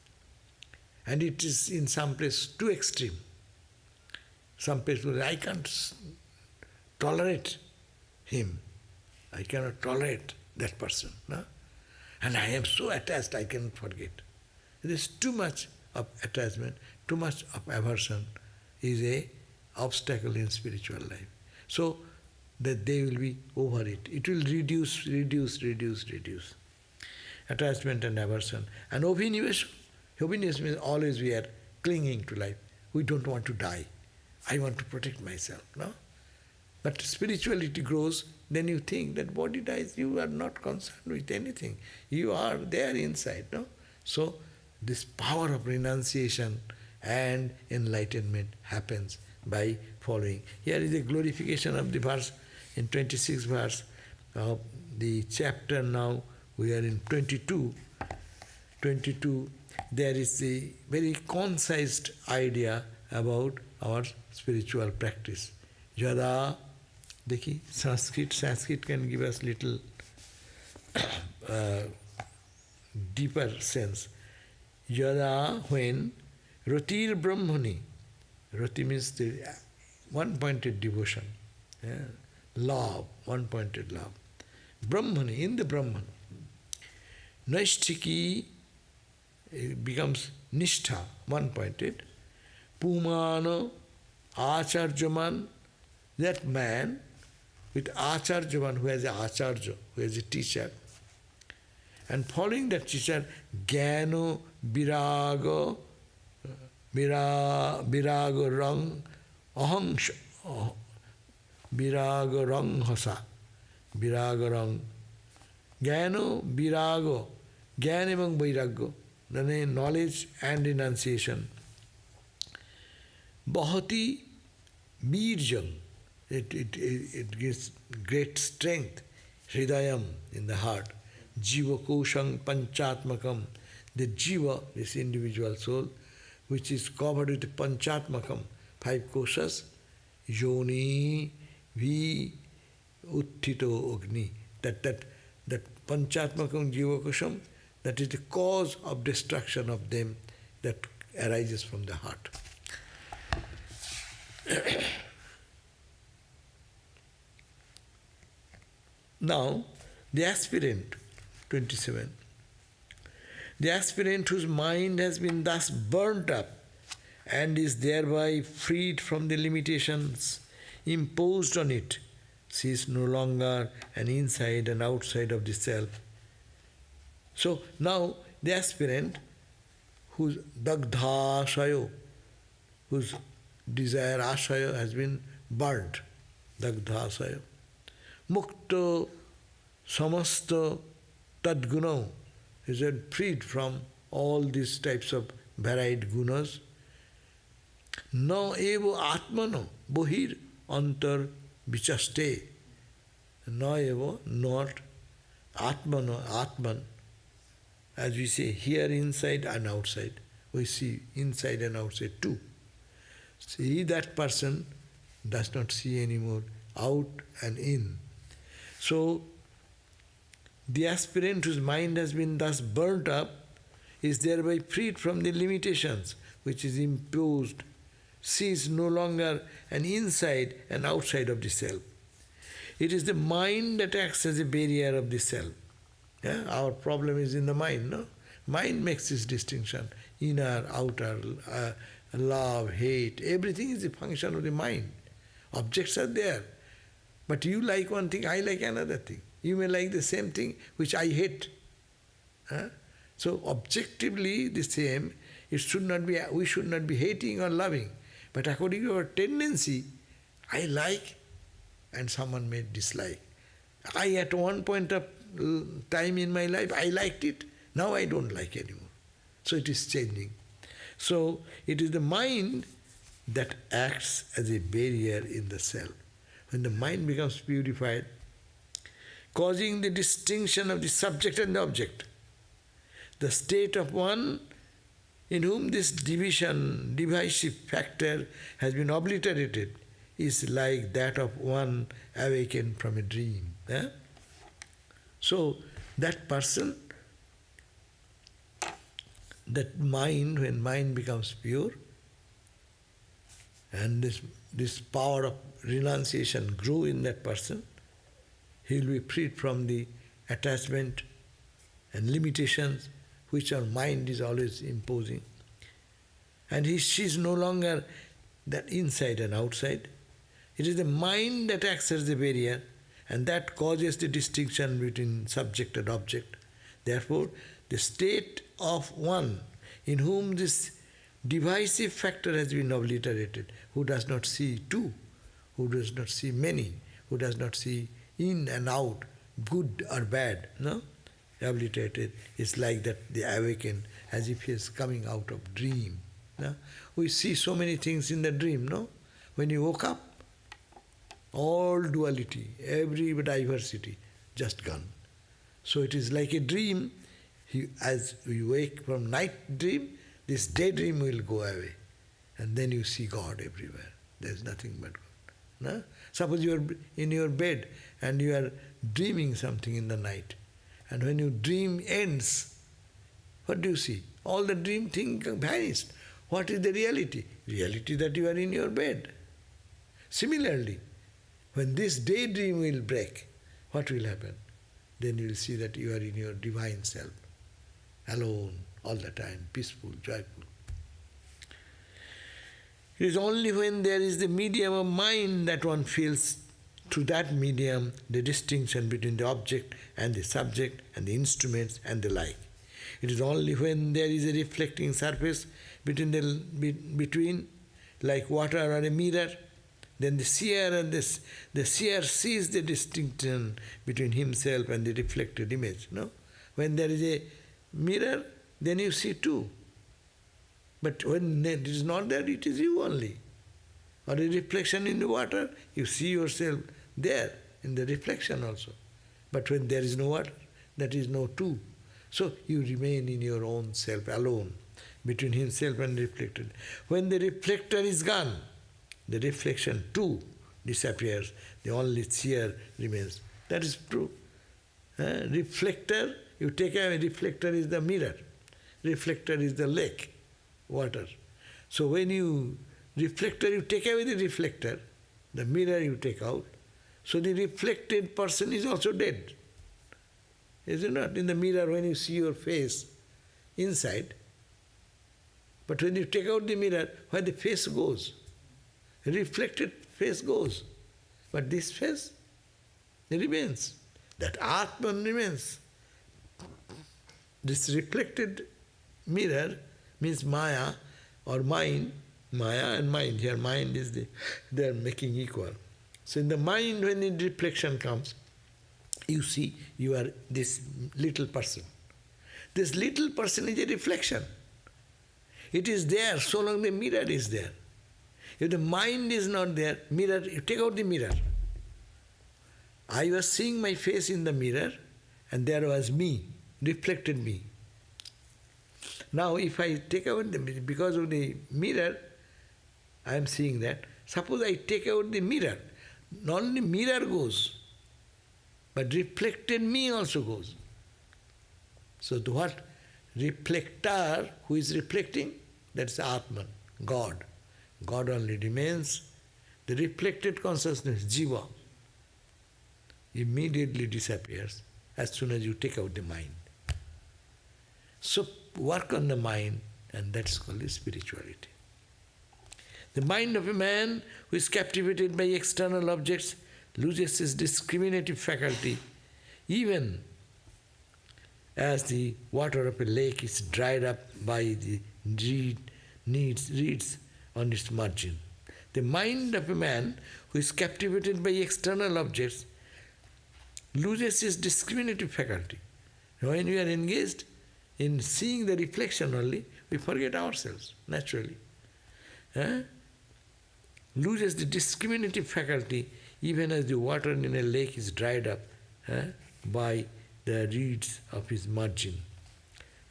[SPEAKER 1] And it is in some place too extreme. Some people, I can't tolerate him. I cannot tolerate that person. No? And I am so attached, I cannot forget. There is too much of attachment, too much of aversion is an obstacle in spiritual life. So that they will be over it. It will reduce. Attachment and aversion. And abhinivesha. Abhinivesha means always we are clinging to life. We don't want to die. I want to protect myself. No? But spirituality grows, then you think that body dies, you are not concerned with anything. You are there inside. No? So this power of renunciation and enlightenment happens by following. Here is a glorification of the verse in 26th verse of the chapter. Now we are in 22. There is a very concise idea about our spiritual practice. Yada, dekhi, Sanskrit can give us little deeper sense. Yada, when Ratir Brahmani, Rati means the one-pointed devotion, love, one-pointed love. Brahmani, in the Brahman, Naishtiki becomes Nishtha, one-pointed. Pumano, Acharjaman, that man with Acharjaman, who has a Acharya, who has a teacher, and following that teacher, Jnano, Viraga, Viraga Rang, Ahangsha, Viraga Rang Hasa, Viraga Rang, Jnano, Viraga, Gyan এবং বৈরাগ্য, মানে knowledge and renunciation. Bahati birjam, it gives great strength, hridayam in the heart. Jiva koshang panchatmakam, the jiva, this individual soul, which is covered with panchatmakam, 5 koshas, yoni, vi, uttito, agni. That panchatmakam jiva kosham, that is the cause of destruction of them that arises from the heart. Now, the aspirant, 27. The aspirant whose mind has been thus burnt up and is thereby freed from the limitations imposed on it, sees no longer an inside and outside of the self. So now the aspirant whose dagdha-shayo, whose desire ashaya has been burnt, dagdha-shayo, mukta samasta tadguna, is freed from all these types of varied gunas. Na eva atmano bohir antar vichaste. Na eva, not atmano, atman. As we say, here inside and outside. We see inside and outside too. See, that person does not see anymore out and in. So, the aspirant whose mind has been thus burnt up is thereby freed from the limitations which is imposed, sees no longer an inside and outside of the self. It is the mind that acts as a barrier of the self. Yeah? Our problem is in the mind, no? Mind makes this distinction, inner, outer, love, hate, everything is a function of the mind. Objects are there. But you like one thing, I like another thing. You may like the same thing which I hate. So objectively the same, we should not be hating or loving. But according to our tendency, I like and someone may dislike. I at one point of time in my life, I liked it, now I don't like anymore. So it is changing. So it is the mind that acts as a barrier in the self. When the mind becomes purified, causing the distinction of the subject and the object, the state of one in whom this divisive factor has been obliterated is like that of one awakened from a dream. So that person, that mind, when mind becomes pure, and this power of renunciation grew in that person, he will be freed from the attachment and limitations which our mind is always imposing. And he sees no longer that inside and outside. It is the mind that acts as the barrier, and that causes the distinction between subject and object. Therefore, the state of one in whom this divisive factor has been obliterated, who does not see two, who does not see many, who does not see in and out, good or bad, no? Obliterated is like that, the awakened, as if he is coming out of dream. No? We see so many things in the dream, no? When you woke up, all duality, every diversity, just gone. So it is like a dream. As you wake from night dream, this daydream will go away. And then you see God everywhere. There is nothing but God. No? Suppose you are in your bed and you are dreaming something in the night. And when your dream ends, what do you see? All the dream thing vanished. What is the reality? Reality that you are in your bed. Similarly, when this daydream will break, what will happen? Then you will see that you are in your divine self, alone, all the time, peaceful, joyful. It is only when there is the medium of mind that one feels through that medium the distinction between the object and the subject and the instruments and the like. It is only when there is a reflecting surface between like water or a mirror, then the seer sees the distinction between himself and the reflected image. No? When there is a mirror, then you see two. But when it is not there, it is you only. Or a reflection in the water, you see yourself there in the reflection also. But when there is no water, that is no two. So you remain in your own self alone, between himself and reflected. When the reflector is gone, the reflection too disappears. The only seer remains. That is true. Reflector, you take away, reflector is the mirror. Reflector is the lake, water. So when you reflector, you take away the reflector, the mirror you take out. So the reflected person is also dead. Is it not? In the mirror, when you see your face inside, but when you take out the mirror, where the face goes, the reflected face goes. But this face, it remains. That Atman remains. This reflected mirror means Maya or mind. Maya and mind. Here mind is they are making equal. So in the mind, when the reflection comes, you see you are this little person. This little person is a reflection. It is there so long the mirror is there. If the mind is not there, mirror, you take out the mirror. I was seeing my face in the mirror and there was me, reflected me. Now if I take out the mirror, because of the mirror, I am seeing that. Suppose I take out the mirror, not only mirror goes, but reflected me also goes. So the what? Reflector, who is reflecting, that's Atman, God. God only remains. The reflected consciousness, Jiva, immediately disappears as soon as you take out the mind. So work on the mind, and that's called spirituality. The mind of a man who is captivated by external objects loses his discriminative faculty, even as the water of a lake is dried up by the reeds on its margin. The mind of a man who is captivated by external objects loses his discriminative faculty. When we are engaged in seeing the reflection only, we forget ourselves, naturally. Loses the discriminative faculty even as the water in a lake is dried up by the reeds of his margin.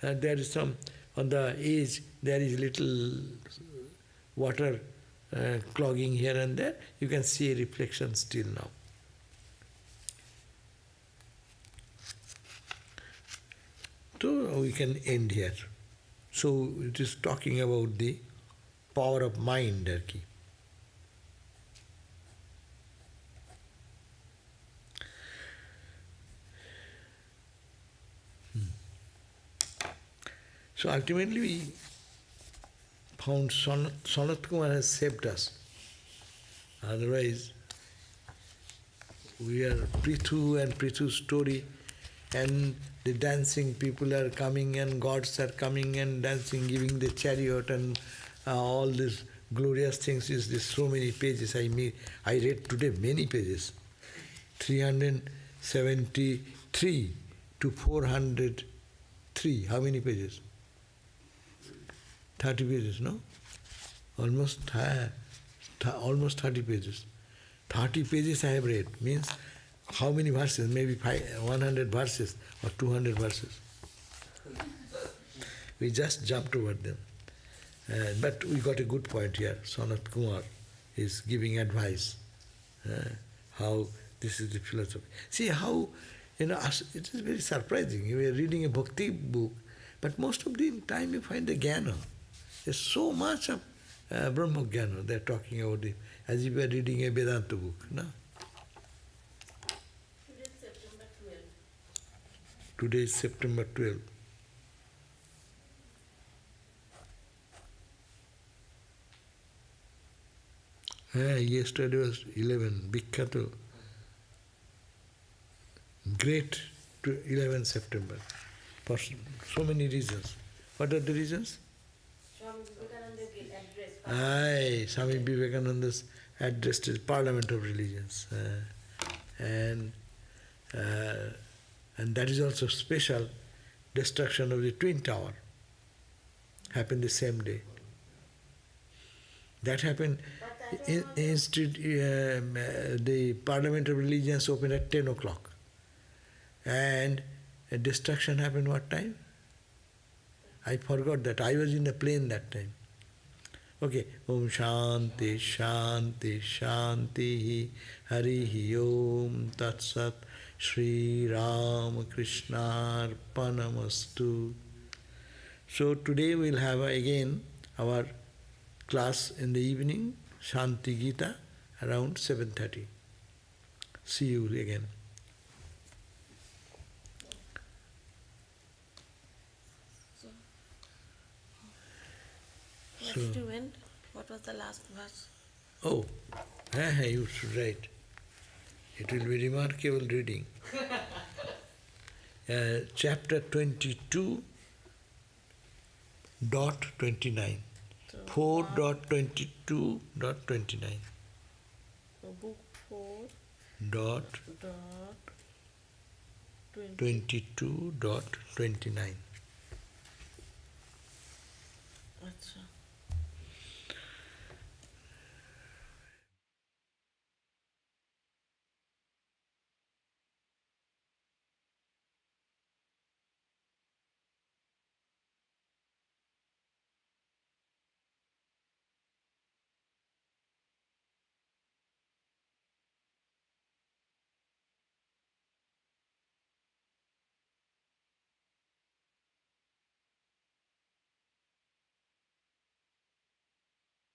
[SPEAKER 1] There is some, on the edge, there is little water clogging here and there. You can see a reflection still now. So we can end here. So it is talking about the power of mind, Darki. So ultimately we found Sanat Kumar has saved us. Otherwise, we are Prithu and Prithu's story, and the dancing people are coming and gods are coming and dancing, giving the chariot and all these glorious things. Is this so many pages I read today, many pages. 373 to 403. How many pages? 30 pages, no? Almost 30 pages. 30 pages I have read. Means how many verses? Maybe 100 verses or 200 verses. We just jumped over them. But we got a good point here. Sanat Kumar is giving advice. How this is the philosophy. See how, it is very surprising. You are reading a bhakti book, but most of the time you find the jnana. There's so much of Brahma Jnana they're talking about it, as if you are reading a Vedanta book. No? Today is September 12th. Yesterday was 11, Bhikkhato. Great to 11 September. For so many reasons. What are the reasons? Swami Vivekananda's address to the Parliament of Religions. And that is also special. destruction of the Twin Tower. Happened the same day. That happened,
[SPEAKER 4] But that was
[SPEAKER 1] the Parliament of Religions opened at 10 o'clock. And destruction happened what time? I forgot that. I was in a plane that time. Okay. Om Shanti Shanti Shanti Harihi Om Tat Sat Shri Ram Krishna Arpanamastu. So today we'll have again our class in the evening, Shanti Gita, around 7:30. See you again.
[SPEAKER 4] where did you end? What was the last verse?
[SPEAKER 1] Oh, you should write. It will be remarkable reading. Chapter 22.29.
[SPEAKER 4] So
[SPEAKER 1] 4.22.29.
[SPEAKER 4] book 4
[SPEAKER 1] Dot
[SPEAKER 4] dot
[SPEAKER 1] 22.29.
[SPEAKER 4] Acha.